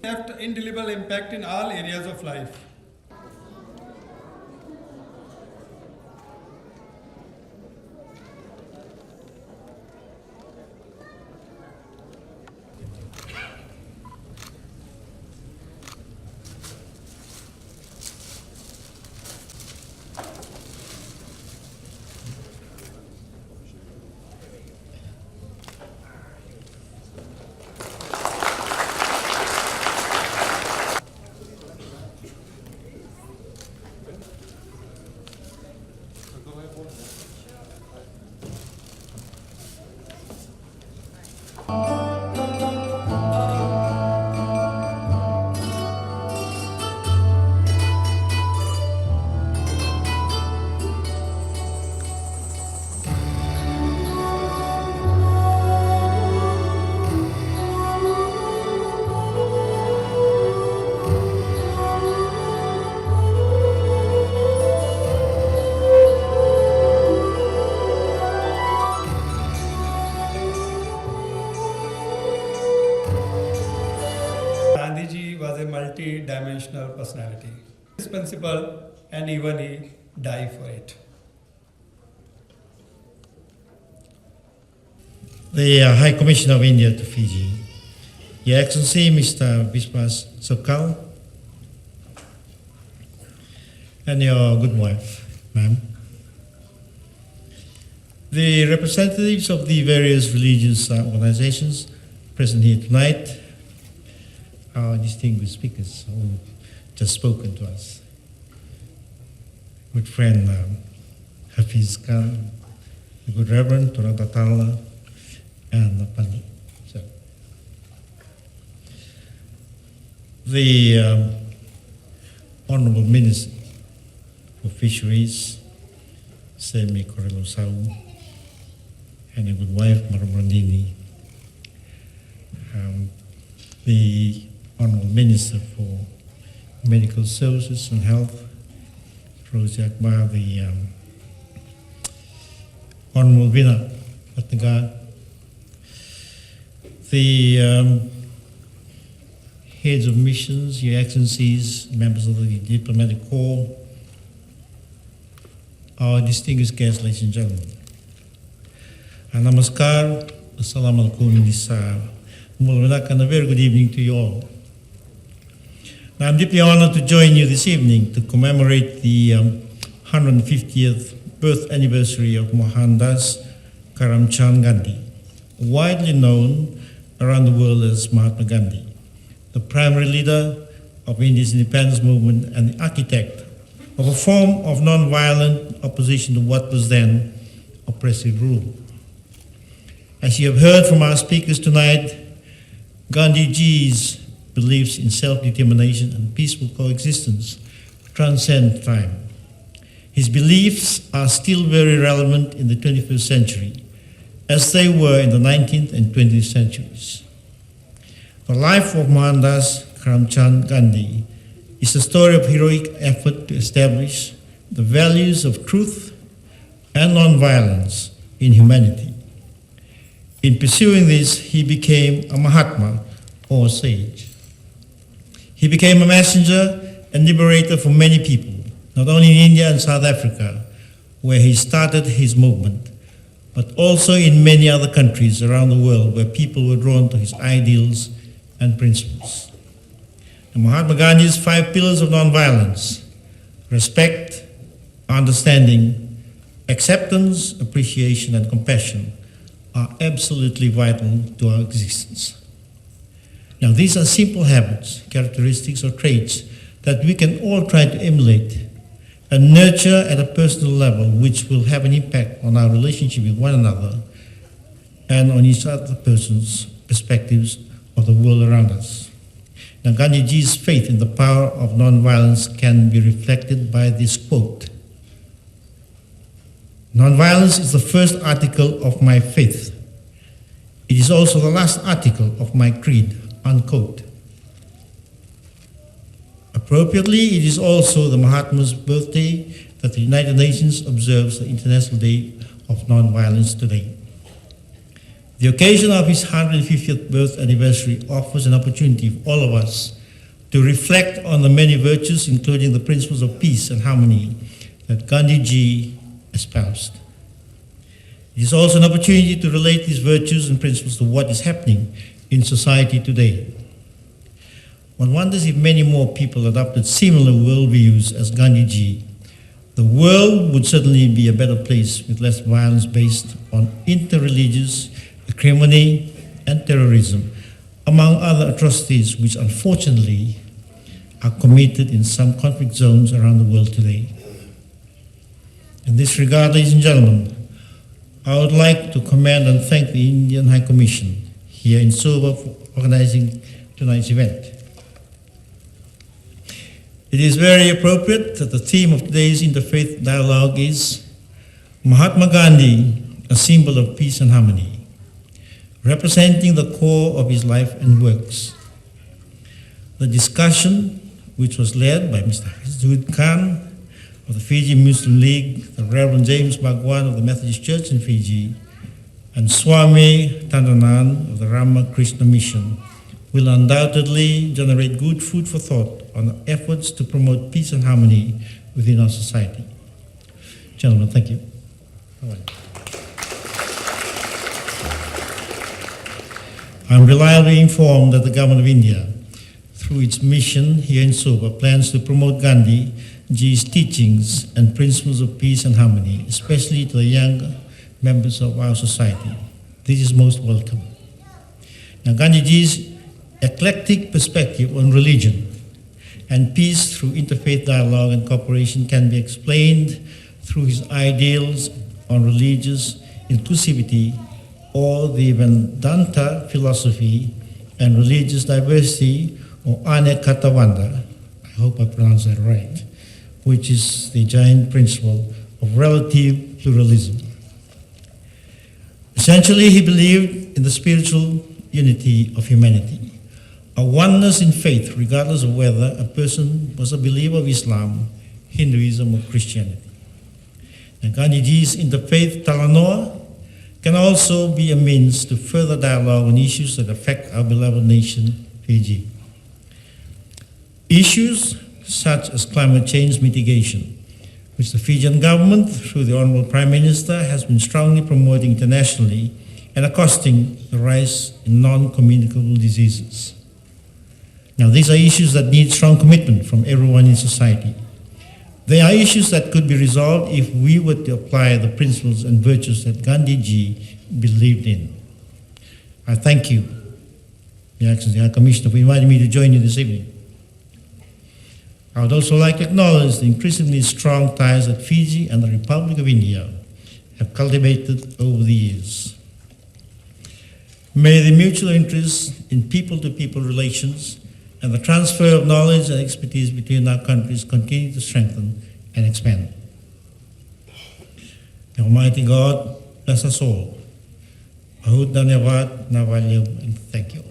left indelible impact in all areas of life. Gandhiji was a multi-dimensional personality. His principle, and even he died for it. The High Commissioner of India to Fiji, Your Excellency Mr. Biswas Sokal, and your good wife, ma'am. The representatives of the various religious organizations present here tonight, our distinguished speakers who just spoken to us. Good friend Hafiz Khan, the good Reverend Turatatala, and Pali. So, the Honorable Minister for Fisheries, Semi Korelo Sau, and a good wife, Marabrandini, the Honorable Minister for Medical Services and Health, Rosie Akbar, the Honorable Vina Patnagar, the heads of missions, Your Excellencies, members of the Diplomatic Corps, our distinguished guests, ladies and gentlemen. Namaskar, Assalamu alaikum, and a very good evening to you all. Now, I'm deeply honored to join you this evening to commemorate the 150th birth anniversary of Mohandas Karamchand Gandhi, widely known around the world as Mahatma Gandhi, the primary leader of India's independence movement and the architect of a form of non-violent opposition to what was then oppressive rule. As you have heard from our speakers tonight, Gandhiji's beliefs in self-determination and peaceful coexistence transcend time. His beliefs are still very relevant in the 21st century, as they were in the 19th and 20th centuries. The life of Mohandas Karamchand Gandhi is a story of heroic effort to establish the values of truth and non-violence in humanity. In pursuing this, he became a Mahatma, or sage. He became a messenger and liberator for many people, not only in India and South Africa, where he started his movement, but also in many other countries around the world where people were drawn to his ideals and principles. And Mahatma Gandhi's 5 pillars of nonviolence: respect, understanding, acceptance, appreciation, and compassion are absolutely vital to our existence. Now, these are simple habits, characteristics, or traits that we can all try to emulate and nurture at a personal level, which will have an impact on our relationship with one another and on each other person's perspectives of the world around us. Now, Gandhiji's faith in the power of nonviolence can be reflected by this quote: "Nonviolence is the first article of my faith. It is also the last article of my creed," unquote. Appropriately, it is also the Mahatma's birthday that the United Nations observes the International Day of Nonviolence today. The occasion of his 150th birth anniversary offers an opportunity for all of us to reflect on the many virtues, including the principles of peace and harmony that Gandhiji espoused. It is also an opportunity to relate these virtues and principles to what is happening in society today. One wonders if many more people adopted similar worldviews as Gandhiji, the world would certainly be a better place with less violence based on interreligious acrimony and terrorism, among other atrocities which unfortunately are committed in some conflict zones around the world today. In this regard, ladies and gentlemen, I would like to commend and thank the Indian High Commission here in Suva for organizing tonight's event. It is very appropriate that the theme of today's interfaith dialogue is Mahatma Gandhi, a symbol of peace and harmony, representing the core of his life and works. The discussion, which was led by Mr. Ret'd Khan of the Fiji Muslim League, the Reverend James Bhagwan of the Methodist Church in Fiji, and Swami Tandanan of the Ramakrishna Mission, will undoubtedly generate good food for thought on efforts to promote peace and harmony within our society. Gentlemen, thank you. I'm reliably informed that the Government of India, through its mission here in Suva, plans to promote Gandhiji's teachings and principles of peace and harmony, especially to the younger members of our society. This is most welcome. Now, Gandhiji's eclectic perspective on religion and peace through interfaith dialogue and cooperation can be explained through his ideals on religious inclusivity or the Vedanta philosophy and religious diversity, or Anekatavanda, I hope I pronounced that right, which is the giant principle of relative pluralism. Essentially, he believed in the spiritual unity of humanity, a oneness in faith regardless of whether a person was a believer of Islam, Hinduism, or Christianity. And Gandhiji's interfaith talanoa can also be a means to further dialogue on issues that affect our beloved nation, Fiji. Issues such as climate change mitigation, which the Fijian government, through the Honorable Prime Minister, has been strongly promoting internationally and accosting the rise in non-communicable diseases. Now, these are issues that need strong commitment from everyone in society. They are issues that could be resolved if we were to apply the principles and virtues that Gandhiji believed in. I thank you, Your Excellency, High Commissioner, for inviting me to join you this evening. I would also like to acknowledge the increasingly strong ties that Fiji and the Republic of India have cultivated over the years. May the mutual interest in people-to-people relations and the transfer of knowledge and expertise between our countries continue to strengthen and expand. The Almighty God bless us all. Bahut dhanyavad, na value, and thank you.